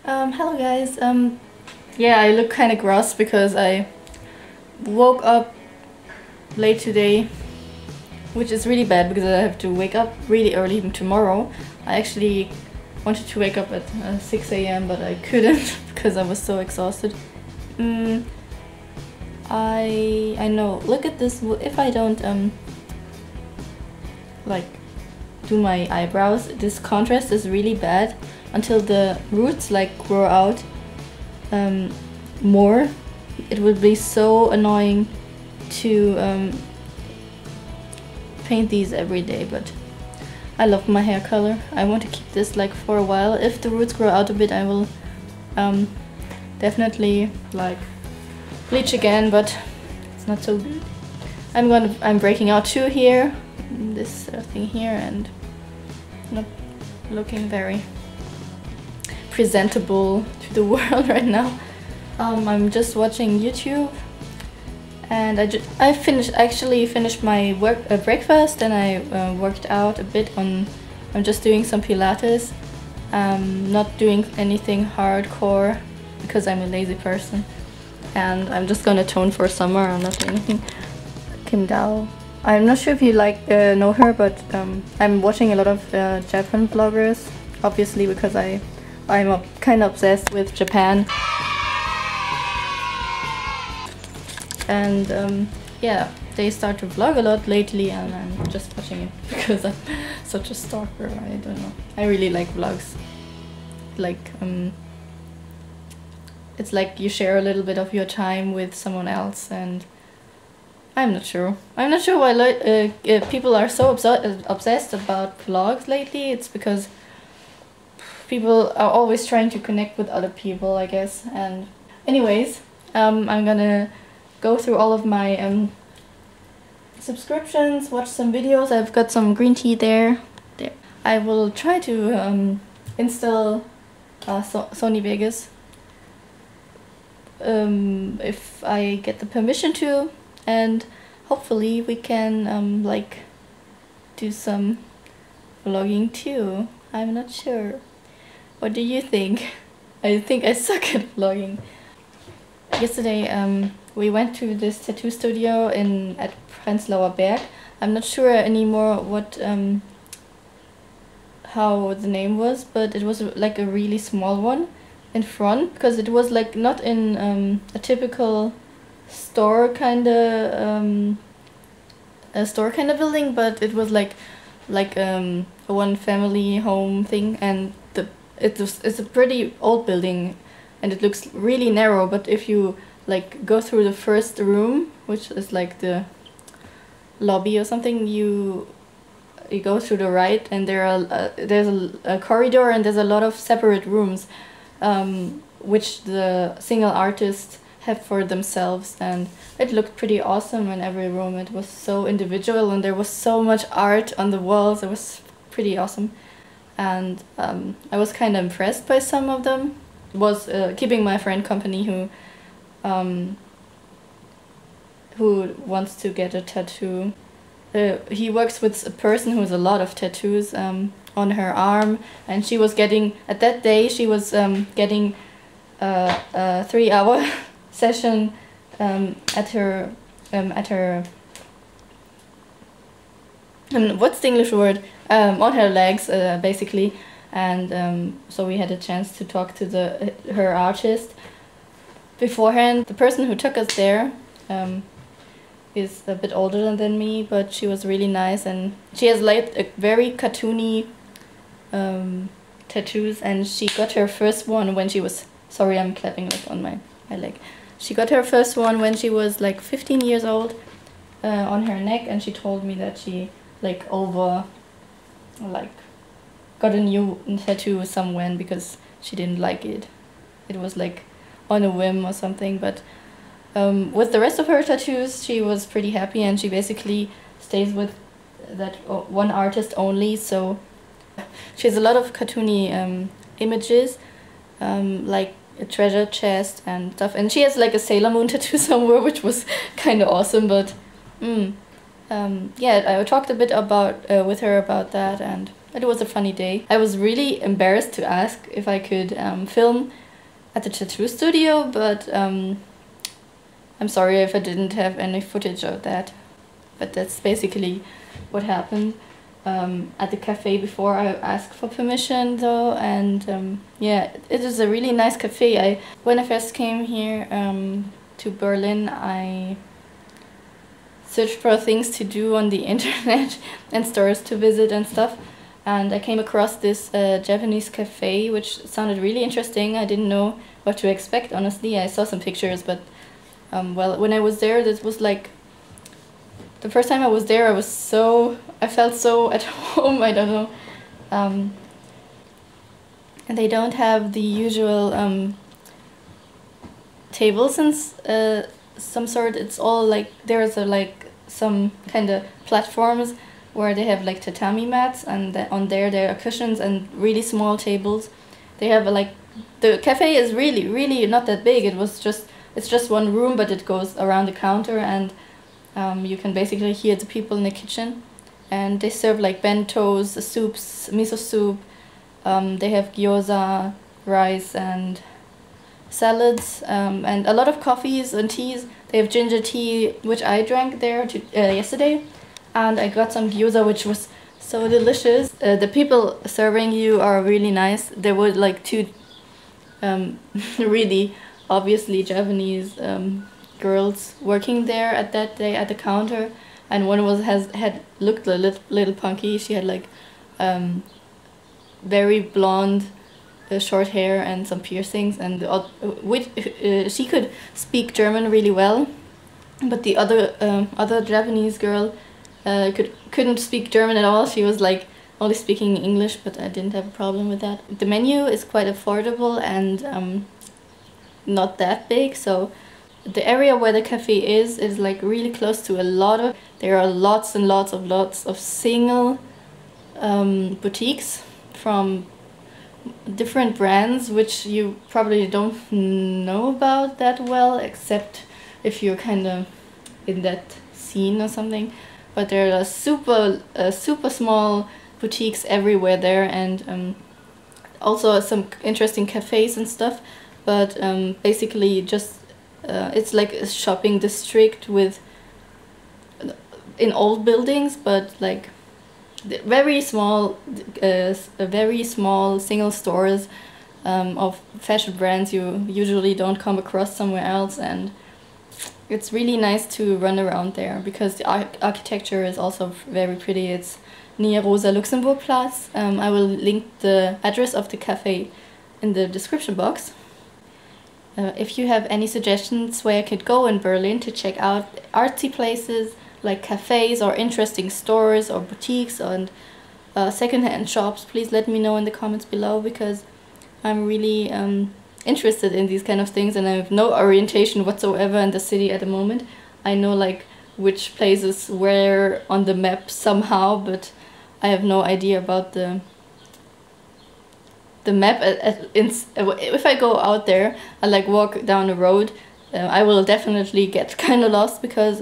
Hello guys. Yeah, I look kind of gross because I woke up late today, which is really bad because I have to wake up really early tomorrow. I actually wanted to wake up at 6 a.m. but I couldn't because I was so exhausted. I know. Look at this. If I don't like do my eyebrows, this contrast is really bad until the roots like grow out more. It would be so annoying to paint these every day, but I love my hair color. I want to keep this like for a while. If the roots grow out a bit, I will definitely like bleach again, but it's not so good. I'm breaking out too here, this thing here, and not looking very presentable to the world right now. I'm just watching YouTube, and I actually finished my breakfast, and I worked out a bit on. I'm just doing some Pilates, not doing anything hardcore because I'm a lazy person, and I'm just gonna tone for summer. I'm not doing anything. Kim Dao. I'm not sure if you know her, but I'm watching a lot of Japan vloggers, obviously because I'm kind of obsessed with Japan. And yeah, they start to vlog a lot lately, and I'm just watching it because I'm such a stalker. I don't know. I really like vlogs. Like it's like you share a little bit of your time with someone else, and I'm not sure. I'm not sure why people are so obsessed about vlogs lately. It's because people are always trying to connect with other people, I guess. And anyways, I'm gonna go through all of my subscriptions, watch some videos. I've got some green tea there. I will try to install Sony Vegas if I get the permission to, and hopefully we can like do some vlogging too. I'm not sure. What do you think? I think I suck at vlogging. Yesterday we went to this tattoo studio at Prenzlauer Berg. I'm not sure anymore what how the name was, but it was like a really small one in front, because it was like not in a typical store kind of building, but it was like a one family home thing, and it's a pretty old building, and it looks really narrow. But if you like go through the first room, which is like the lobby or something, you go through the right, and there's a corridor, and there's a lot of separate rooms, which the single artists have for themselves, and it looked pretty awesome in every room. It was so individual, and there was so much art on the walls. It was pretty awesome, and I was kind of impressed by some of them. It was keeping my friend company who wants to get a tattoo. He works with a person who has a lot of tattoos on her arm, and she was getting, at that day she was getting a 3-hour session at her what's the English word, on her legs basically. And so we had a chance to talk to her artist beforehand. The person who took us there is a bit older than me, but she was really nice, and she has like a very cartoony tattoos, and she got her first one when she was, sorry, I'm clapping like on my leg. She got her first one when she was like 15 years old on her neck, and she told me that she got a new tattoo somewhere because she didn't like it. It was like on a whim or something, but with the rest of her tattoos she was pretty happy, and she basically stays with that one artist only. So she has a lot of cartoony images, like a treasure chest and stuff, and she has like a Sailor Moon tattoo somewhere, which was kind of awesome. But yeah, I talked a bit about with her about that, and It was a funny day. I was really embarrassed to ask if I could film at the tattoo studio, but I'm sorry if I didn't have any footage of that. But that's basically what happened. At the cafe before I asked for permission though, and yeah, it is a really nice cafe. When I first came here to Berlin, I searched for things to do on the internet and stores to visit and stuff, and I came across this Japanese cafe which sounded really interesting. I didn't know what to expect, honestly. I saw some pictures, but well, when I was there, this was like the first time I was there. I felt so at home. I don't know, and they don't have the usual tables and some sort. It's all like there's like some kind of platforms where they have like tatami mats, and on there are cushions and really small tables. They have like, the cafe is really not that big. It's just one room, but it goes around the counter, and you can basically hear the people in the kitchen, and they serve like bentos, soups, miso soup. They have gyoza, rice, and salads, and a lot of coffees and teas. They have ginger tea, which I drank there yesterday, and I got some gyoza, which was so delicious. The people serving you are really nice. There were like two really obviously Japanese girls working there at that day at the counter, and one had looked a little punky. She had like very blonde short hair and some piercings, and she could speak German really well, but the other Japanese girl couldn't speak German at all. She was like only speaking English, but I didn't have a problem with that. The menu is quite affordable and not that big, so the area where the cafe is like really close to there are lots and lots of single boutiques from different brands, which you probably don't know about that well, except if you're kind of in that scene or something. But there are super small boutiques everywhere there, and also some interesting cafes and stuff. But basically just it's like a shopping district in old buildings, but like very small single stores of fashion brands you usually don't come across somewhere else, and it's really nice to run around there because the architecture is also very pretty. It's near Rosa Luxemburg Platz. I will link the address of the cafe in the description box. If you have any suggestions where I could go in Berlin to check out artsy places like cafes or interesting stores or boutiques and second-hand shops, please let me know in the comments below, because I'm really interested in these kind of things, and I have no orientation whatsoever in the city at the moment. I know like which places where on the map somehow, but I have no idea about the map. If I go out there and like walk down the road, I will definitely get kind of lost, because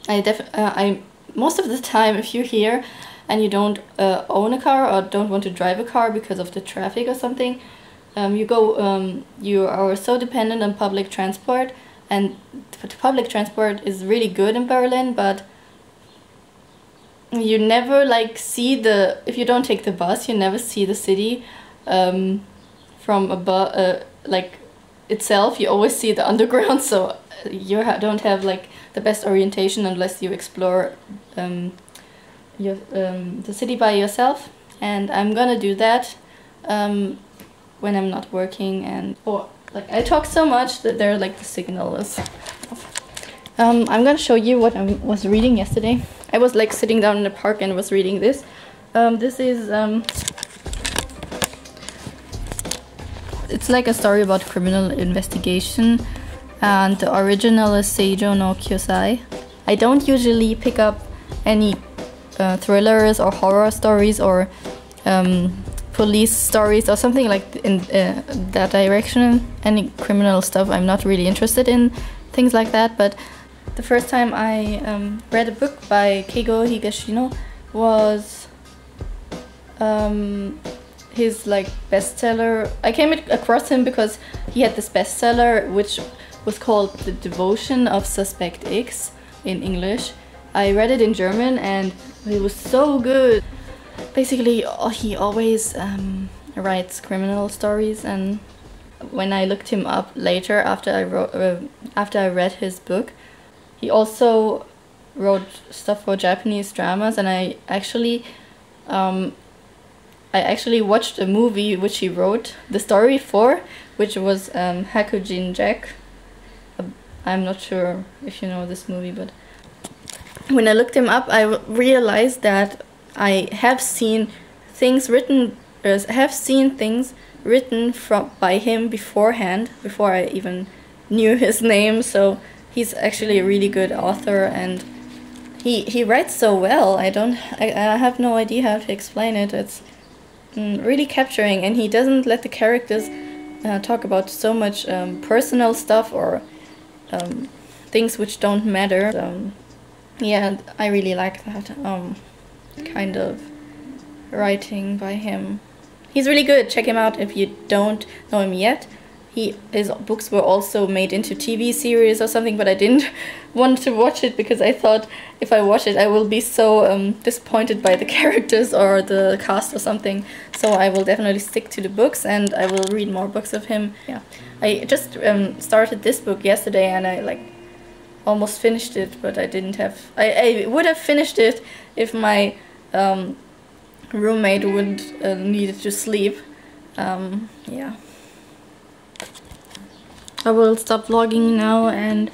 I most of the time, if you're here and you don't own a car or don't want to drive a car because of the traffic or something, you are so dependent on public transport, and public transport is really good in Berlin, but you never like see if you don't take the bus, you never see the city from above, like itself. You always see the underground, so you don't have like the best orientation unless you explore the city by yourself, and I'm gonna do that when I'm not working. And like I talk so much that there like the signal is off. I'm gonna show you what I was reading yesterday. I was like sitting down in the park and was reading this. This is it's like a story about criminal investigation, and the original is Seijo no Kyosai. I don't usually pick up any thrillers or horror stories or police stories or something like in that direction. Any criminal stuff, I'm not really interested in things like that. But the first time I read a book by Keigo Higashino was his like bestseller. I came across him because he had this bestseller which was called The Devotion of Suspect X in English. I read it in German and it was so good. Basically, he always writes criminal stories, and when I looked him up later after I read his book, he also wrote stuff for Japanese dramas, and I actually watched a movie which he wrote the story for, which was Hakujin Jack. I'm not sure if you know this movie, but when I looked him up, I realized that I have seen things written by him beforehand, before I even knew his name. So he's actually a really good author, and he writes so well. I have no idea how to explain it. It's really capturing, and he doesn't let the characters talk about so much personal stuff or things which don't matter. Yeah, I really like that kind of writing by him. He's really good. Check him out if you don't know him yet. His books were also made into TV series or something, but I didn't want to watch it because I thought if I watch it I will be so disappointed by the characters or the cast or something. So I will definitely stick to the books, and I will read more books of him. Yeah, I just started this book yesterday, and I like almost finished it, but I didn't have. I would have finished it if my roommate would needed to sleep. Yeah. I will stop vlogging now and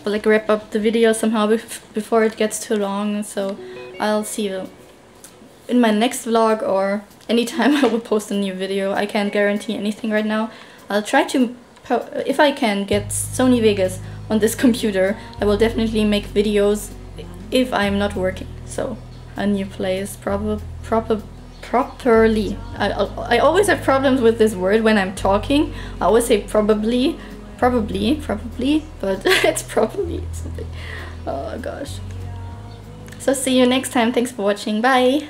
like wrap up the video somehow before it gets too long. So I'll see you in my next vlog, or anytime I will post a new video. I can't guarantee anything right now. I'll try to, if I can get Sony Vegas on this computer, I will definitely make videos if I'm not working. So a new place properly. I always have problems with this word when I'm talking. I always say probably, but it's probably something. Oh gosh. So see you next time. Thanks for watching. Bye.